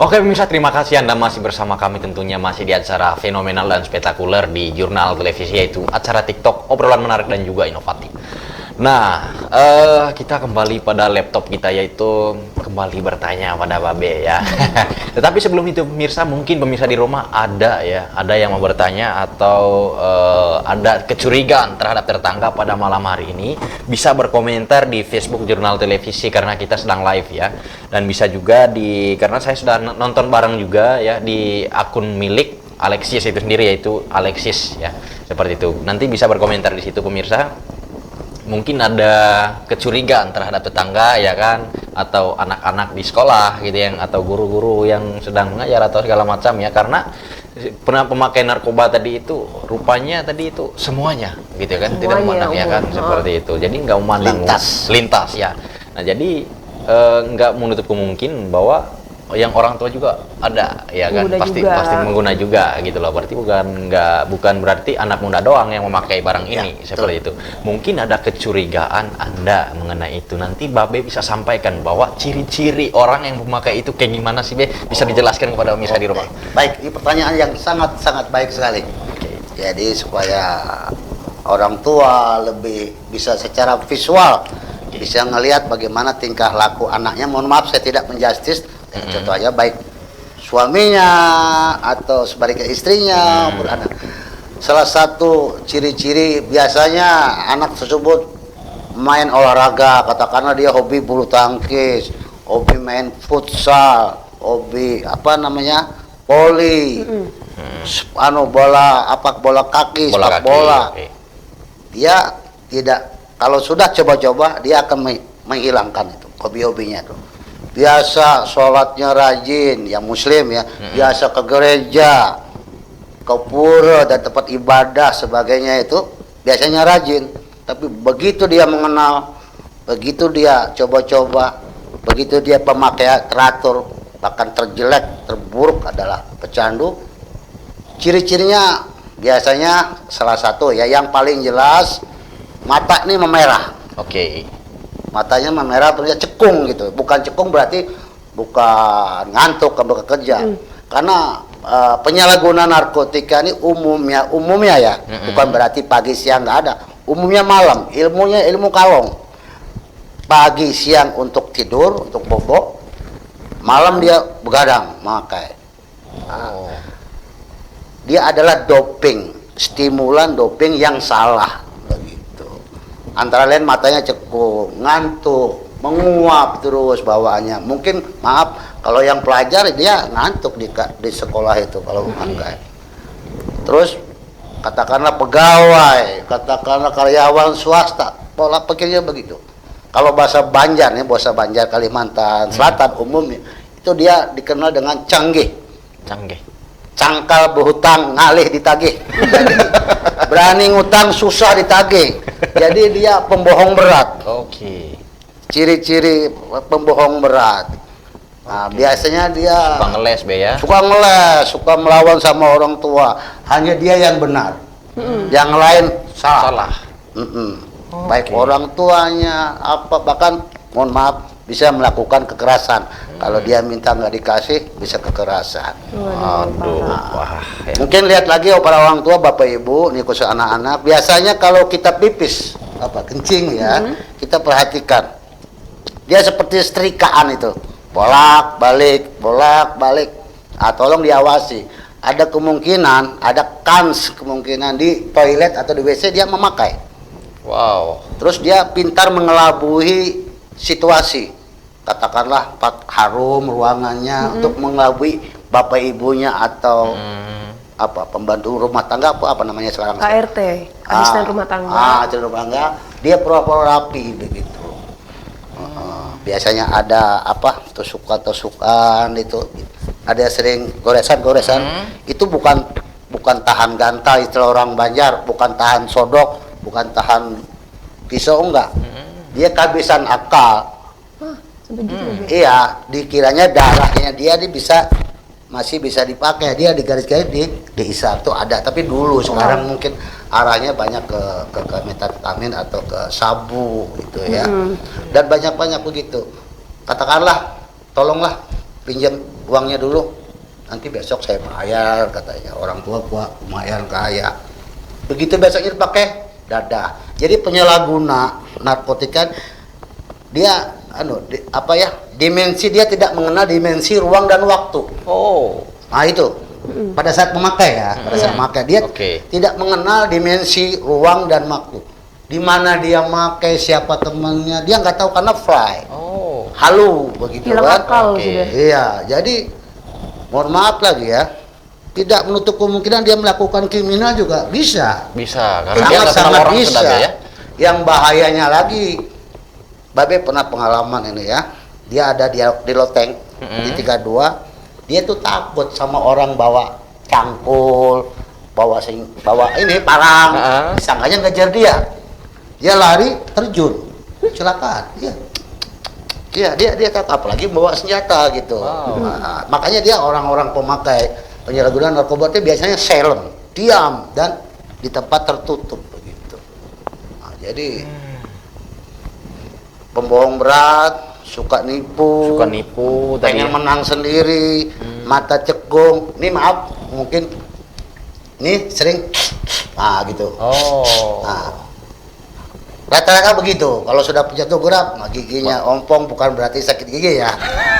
Oke pemirsa, terima kasih Anda masih bersama kami, tentunya masih di acara fenomenal dan spektakuler di jurnal televisi, yaitu acara TikTok, obrolan menarik dan juga inovatif. Nah, kita kembali pada laptop kita, yaitu kembali bertanya pada Babe ya. Tetapi sebelum itu pemirsa, mungkin pemirsa di rumah ada yang mau bertanya atau ada kecurigaan terhadap tetangga pada malam hari ini, bisa berkomentar di Facebook Jurnal Televisi karena kita sedang live ya. Dan bisa juga karena saya sudah nonton bareng juga ya di akun milik Alexis itu sendiri, yaitu Alexis ya. Seperti itu. Nanti bisa berkomentar di situ pemirsa. Mungkin ada kecurigaan terhadap tetangga ya kan, atau anak-anak di sekolah gitu yang, atau guru-guru yang sedang mengajar atau segala macam ya, karena pernah pemakai narkoba tadi itu rupanya tadi itu semuanya gitu kan, tidak memandang ya kan, seperti itu. Jadi nggak memandang lintas ya. Nah jadi nggak menutup kemungkinan bahwa yang orang tua juga ada ya kan, pasti mengguna juga gitu loh. Berarti bukan berarti anak muda doang yang memakai barang ini seperti itu. Mungkin ada kecurigaan Anda mengenai itu, nanti Babe bisa sampaikan bahwa ciri-ciri orang yang memakai itu kayak gimana sih Be, bisa dijelaskan kepada pemirsa di rumah. Baik, ini pertanyaan yang sangat baik sekali. Jadi supaya orang tua lebih bisa secara visual bisa ngelihat bagaimana tingkah laku anaknya. Mohon maaf saya tidak menjustis. Contoh aja, baik suaminya atau sebaliknya istrinya beranak. Salah satu ciri-ciri biasanya anak tersebut main olahraga, katakanlah dia hobi bulu tangkis, hobi main futsal, hobi voli, bola kaki, sepak bola. Dia tidak, kalau sudah coba-coba dia akan menghilangkan itu hobi-hobinya itu. Biasa sholatnya rajin, yang muslim ya, biasa ke gereja, ke pura dan tempat ibadah sebagainya, itu biasanya rajin. Tapi begitu dia mengenal, begitu dia coba-coba, begitu dia pemakaian teratur, bahkan terjelek, terburuk adalah pecandu. Ciri-cirinya biasanya salah satu ya, yang paling jelas mata ini memerah. Matanya memerah, punya cekung gitu. Bukan cekung berarti bukan ngantuk kalau bekerja. Karena penyalahguna narkotika ini umumnya ya, bukan berarti pagi siang nggak ada. Umumnya malam, ilmunya ilmu kalong. Pagi siang untuk tidur, untuk bobo, malam dia begadang memakai. Dia adalah doping, stimulan doping yang salah. Antara lain matanya cekung, ngantuk, menguap terus bawaannya. Mungkin maaf, kalau yang pelajar dia ngantuk di sekolah itu kalau memakai. Terus katakanlah pegawai, katakanlah karyawan swasta, pola pikirnya begitu. Kalau bahasa Banjar Kalimantan Selatan umumnya itu dia dikenal dengan canggih. Cangkal berhutang, ngalih ditagih. Jadi, berani ngutang, susah ditagih. Jadi dia pembohong berat. Ciri-ciri pembohong berat. Nah, biasanya dia suka ngeles Be ya. Suka melawan sama orang tua. Hanya dia yang benar. Yang lain salah. Baik orang tuanya bahkan mohon maaf bisa melakukan kekerasan. Kalau dia minta nggak dikasih, bisa kekerasan. Mungkin lihat lagi para orang tua, bapak ibu, nih khusus anak-anak. Biasanya kalau kita pipis, kencing ya, kita perhatikan. Dia seperti setrikaan itu, bolak-balik. Tolong diawasi. Ada kemungkinan, kemungkinan di toilet atau di WC dia memakai. Terus dia pintar mengelabui situasi. Katakanlah harum ruangannya untuk mengelabui bapak ibunya atau pembantu rumah tangga, apa namanya sekarang, ART, asisten rumah tangga. Dia pura-pura rapi begitu. Biasanya ada tusukan itu, ada sering goresan. Itu bukan tahan gantal istilah orang Banjar, bukan tahan sodok, bukan tahan pisau, enggak. Dia kehabisan akal. Iya, dikiranya darahnya dia masih bisa dipakai. Dia di garis-garis dihisap tuh ada, tapi dulu. Sekarang mungkin arahnya banyak ke metafetamin atau ke sabu gitu ya. Dan banyak begitu. Katakanlah, tolonglah pinjam uangnya dulu, nanti besok saya bayar katanya. Orang tua gua lumayan kaya. Begitu besoknya dipakai, dadah. Jadi penyalahguna narkotika dia dimensi dia tidak mengenal dimensi ruang dan waktu. Oh. Nah itu pada saat memakai ya, pada saat memakai dia tidak mengenal dimensi ruang dan waktu. Di mana dia memakai, siapa temannya, dia nggak tahu karena fly. Oh. Halu begitu Hilang kan? akal sudah. Iya, jadi mohon maaf lagi ya, tidak menutup kemungkinan dia melakukan kriminal juga bisa. Bisa, karena dia nggak kenal Sangat orang bisa. sudah ya. Yang bahayanya lagi, Babe pernah pengalaman ini ya, dia ada di loteng di 32, dia tuh takut sama orang bawa cangkul, bawa ini parang, sangkanya ngejar dia lari terjun, kecelakaan, iya dia takut, apalagi bawa senjata gitu. Nah, makanya dia orang-orang pemakai penyalahgunaan narkoba itu biasanya silent, diam dan di tempat tertutup begitu. Nah, jadi pembohong berat, suka nipu, pengen menang sendiri, mata cekung. Ini maaf, mungkin ini sering gitu. Nah, rata-rata begitu. Kalau sudah jatuh gerak, giginya ompong, bukan berarti sakit gigi ya.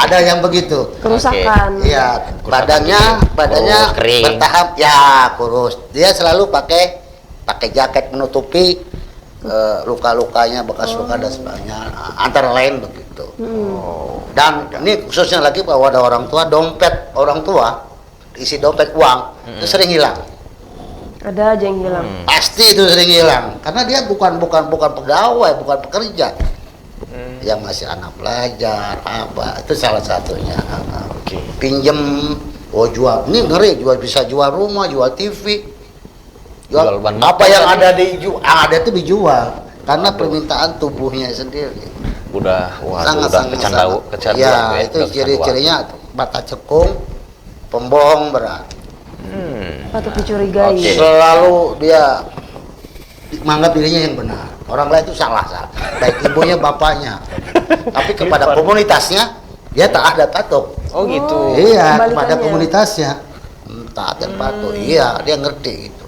Ada yang begitu. Kerusakan. Iya, badannya bertahap ya kurus. Dia selalu pakai jaket menutupi luka-lukanya, bekas luka dan sebagainya. Antara lain begitu. Dan ini khususnya lagi bahwa ada orang tua, dompet orang tua isi dompet uang itu sering hilang. Ada aja yang hilang. Pasti itu sering hilang karena dia bukan pegawai, bukan pekerja. Yang masih anak pelajar itu salah satunya. Pinjem, jual, ini ngeri, bisa jual rumah, jual TV, jual apa yang ada itu dijual karena permintaan tubuhnya sendiri. Udah kecanduan. Ya, itu ciri-cirinya mata cekung, pembohong berat. Patut dicurigai. Selalu dia menganggap dirinya yang benar. Orang lain itu salah. Baik ibunya, bapaknya. Tapi kepada komunitasnya dia taat dan patuh. Oh gitu. Iya, kepada komunitasnya taat dan patuh. Iya, dia ngerti gitu.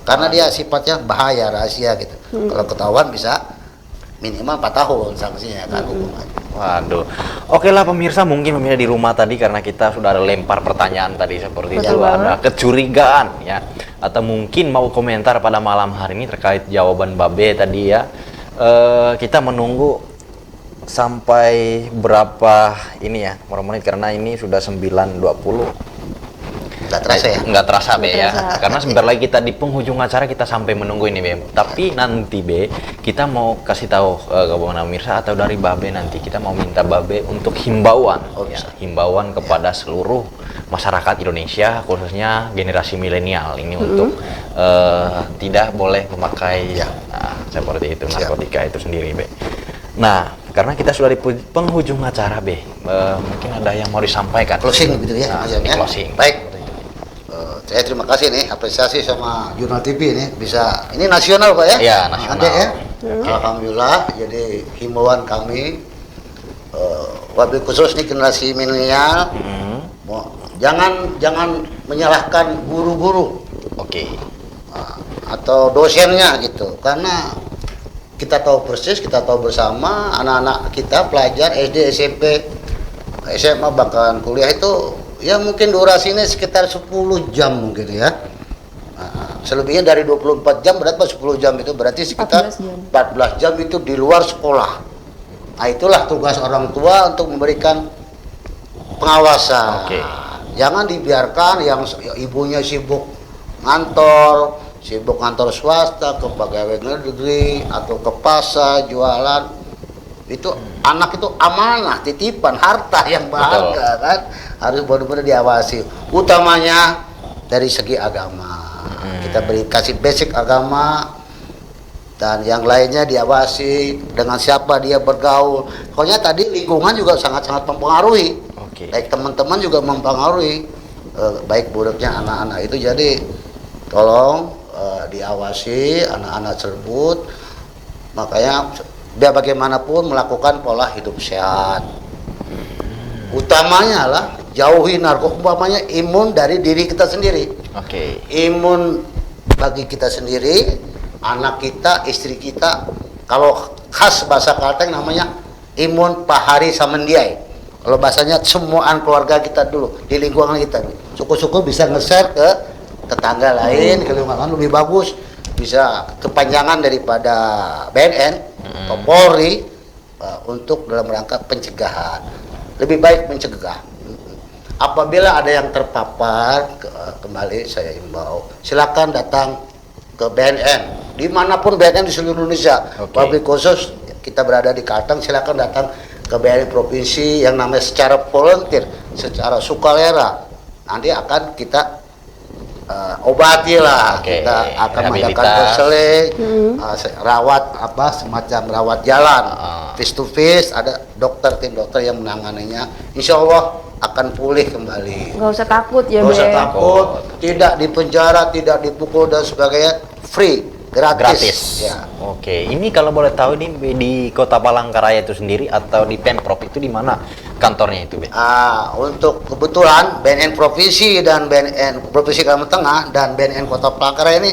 Karena dia sifatnya bahaya, rahasia gitu. Kalau ketahuan bisa minimal 4 tahun sanksinya kan hukumannya. Waduh. Oke lah pemirsa, mungkin pemirsa di rumah tadi karena kita sudah ada lempar pertanyaan tadi seperti itu, ada kecurigaan ya, atau mungkin mau komentar pada malam hari ini terkait jawaban Babe tadi ya. Kita menunggu sampai berapa ini ya, menit karena ini sudah 9.20. Nggak terasa ya? Nggak terasa Be ya, karena sebentar lagi kita di penghujung acara kita sampai menunggu ini Be. Tapi nanti Be, kita mau kasih tahu ke pemirsa atau dari Babe nanti kita mau minta Babe untuk himbauan, himbauan kepada seluruh masyarakat Indonesia khususnya generasi milenial ini untuk tidak boleh memakai seperti itu narkotika itu sendiri Be. Nah, karena kita sudah di penghujung acara Be, mungkin ada yang mau disampaikan. Closing gitu ya, closing. Baik. Saya terima kasih nih, apresiasi sama Jurnal TV ini bisa, ini nasional Pak ya? Iya, nasional. Ada ya? Alhamdulillah, jadi himbauan kami wabil khusus nih generasi milenial, jangan menyalahkan guru-guru, atau dosennya gitu, karena kita tahu persis, kita tahu bersama anak-anak kita pelajar SD, SMP, SMA bahkan kuliah itu ya mungkin durasinya sekitar 10 jam mungkin ya. Selebihnya dari 24 jam berarti 10 jam itu berarti sekitar 14 jam itu di luar sekolah. Nah, itulah tugas orang tua untuk memberikan pengawasan. Jangan dibiarkan yang ibunya sibuk ngantor swasta, ke pegawai negeri atau ke pasar jualan. Itu anak itu amanah, titipan, harta yang berharga kan, harus benar-benar diawasi, utamanya dari segi agama. Kita kasih basic agama dan yang lainnya diawasi dengan siapa dia bergaul. Pokoknya tadi lingkungan juga sangat-sangat mempengaruhi. Baik teman-teman juga mempengaruhi baik buruknya anak-anak itu. Jadi tolong diawasi anak-anak tersebut. Makanya biar bagaimanapun melakukan pola hidup sehat. Utamanya lah jauhi narkoba, umpamanya imun dari diri kita sendiri. Oke. Imun bagi kita sendiri, anak kita, istri kita. Kalau khas bahasa Kalteng namanya imun pahari samendiai. Kalau bahasanya semuaan keluarga kita dulu di lingkungan kita. Suku-suku bisa nge-share ke tetangga lain, ke lingkungan lebih bagus. Bisa kepanjangan daripada BNN, Polri untuk dalam rangka pencegahan. Lebih baik mencegah. Apabila ada yang terpapar, kembali saya imbau, silakan datang ke BNN, dimanapun BNN di seluruh Indonesia. Pabrik khusus kita berada di Kalteng, silakan datang ke BNN provinsi yang namanya secara volunteer, secara sukarela. Nanti akan kita obati lah, kita akan mengadakan konseling, rawat semacam rawat jalan, face to face, ada tim dokter yang menanganinya. Insya Allah akan pulih kembali. Nggak usah takut ya, Nggak usah takut, tidak dipenjara, tidak dipukul dan sebagainya, free, gratis. Ya. Oke, ini kalau boleh tahu ini di Kota Palangkaraya itu sendiri atau di Pemprov itu di mana kantornya itu, Be? Untuk kebetulan BNN Provinsi dan BNN Provinsi Kalimantan Tengah dan BNN Kota Palangkaraya ini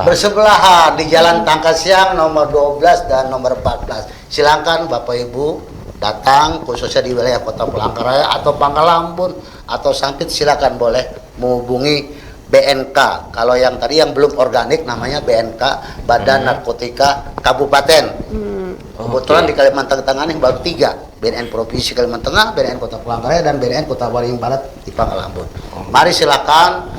bersebelahan di Jalan Tangkas Siang nomor 12 dan nomor 14. Silakan Bapak Ibu datang, khususnya di wilayah Kota Palangkaraya atau Pangkalambun atau Sangkit, silakan boleh menghubungi BNK. Kalau yang tadi yang belum organik namanya BNK, Badan Narkotika Kabupaten. Kebetulan di Kalimantan Tengah ini baru 3, BNN Provinsi Kalimantan Tengah, BNN Kota Palangkaraya, dan BNN Kota Waringin Barat di Pangkalambun. Mari silakan,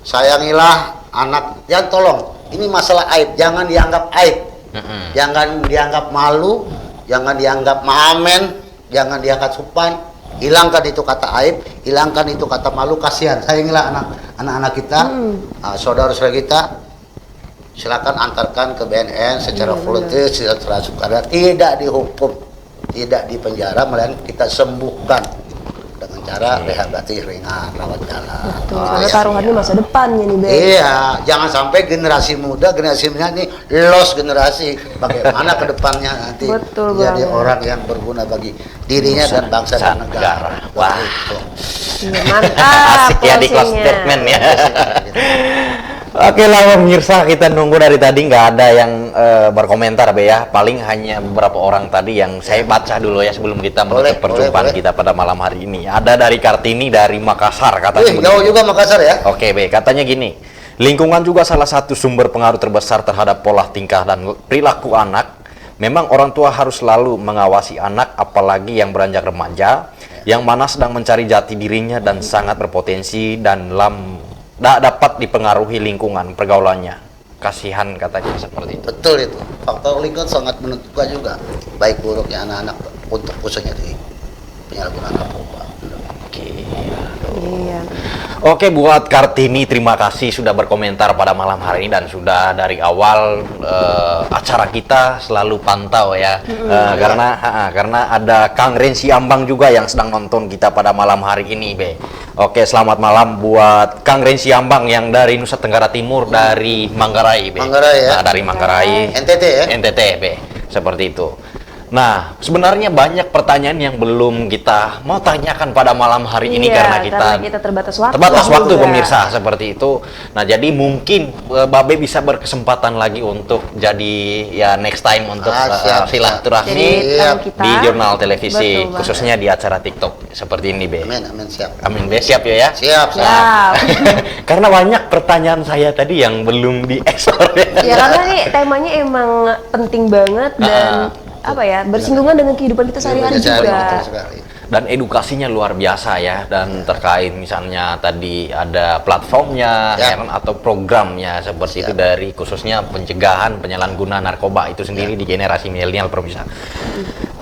sayangilah anak. Yang tolong, ini masalah aib, jangan dianggap aib, jangan dianggap malu, jangan dianggap mamen, jangan dianggap supan. Hilangkan itu kata aib, hilangkan itu kata malu, kasihan. Sayangilah anak-anak kita, saudara-saudara kita. Silakan antarkan ke BNN secara volunteer, secara sukarela, tidak dihukum, tidak dipenjara, melainkan kita sembuhkan dengan cara rehabilitasi ringan, rawat jalan. Betul, karena taruhannya masa depannya nih, Be. Iya, jangan sampai generasi muda ini lost generasi. Bagaimana ke depannya nanti jadi orang yang berguna bagi dirinya dan bangsa dan negara. Wah, mantap. Asik ya di close statement ya. Oke lah pemirsa, kita nunggu dari tadi nggak ada yang berkomentar, Be ya. Paling hanya beberapa orang tadi yang saya baca dulu ya sebelum kita menutup perjumpaan kita pada malam hari ini. Ada dari Kartini dari Makassar katanya. Jauh juga Makassar ya. Oke, Be, katanya gini. Lingkungan juga salah satu sumber pengaruh terbesar terhadap pola tingkah dan perilaku anak. Memang orang tua harus selalu mengawasi anak, apalagi yang beranjak remaja, yang mana sedang mencari jati dirinya dan sangat berpotensi dan dapat dipengaruhi lingkungan pergaulannya. Kasihan katanya seperti itu. Betul itu. Faktor lingkungan sangat menentukan juga baik buruknya anak-anak untuk khususnya di penyalahgunaan narkoba. Oke. Iya. Oke, buat Kartini terima kasih sudah berkomentar pada malam hari ini dan sudah dari awal acara kita selalu pantau ya. Karena ada Kang Rensi Ambang juga yang sedang nonton kita pada malam hari ini, Be. Oke, selamat malam buat Kang Rensi Ambang yang dari Nusa Tenggara Timur, dari Manggarai, Be. Manggarai ya. Nah, dari Manggarai. NTT ya. NTT, Be. Seperti itu. Nah, sebenarnya banyak pertanyaan yang belum kita mau tanyakan pada malam hari ini karena kita terbatas waktu. Terbatas waktu pemirsa, seperti itu. Nah, jadi mungkin Babe bisa berkesempatan lagi untuk jadi ya next time untuk silaturahmi di jurnal televisi, khususnya di acara TikTok seperti ini, Be. Amin, siap. Amin, Be, siap ya. Siap. Karena banyak pertanyaan saya tadi yang belum dieksplor. Ya karena nih temanya emang penting banget dan bersinggungan dengan kehidupan kita sehari-hari juga. Dan edukasinya luar biasa ya, dan terkait misalnya tadi ada platformnya atau programnya seperti itu dari khususnya pencegahan penyalahgunaan narkoba itu sendiri di generasi milenial pemirsa.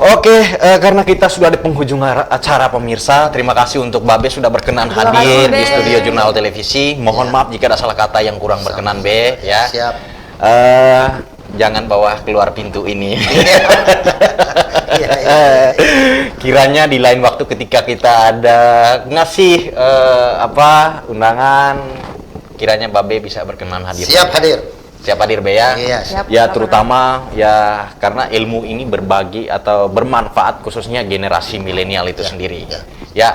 Oke, karena kita sudah di penghujung acara pemirsa, terima kasih untuk Babe sudah berkenan hadir di studio jurnal televisi. Mohon maaf jika ada salah kata yang kurang berkenan, Be ya. Siap. Jangan bawa keluar pintu ini. Kiranya di lain waktu ketika kita ada ngasih undangan, kiranya Babe bisa berkenan hadir. Siap hadir. Siapa Dir Bea? Iya, siap. Ya terutama ya karena ilmu ini berbagi atau bermanfaat khususnya generasi milenial itu Ya, sendiri. ya. Ya.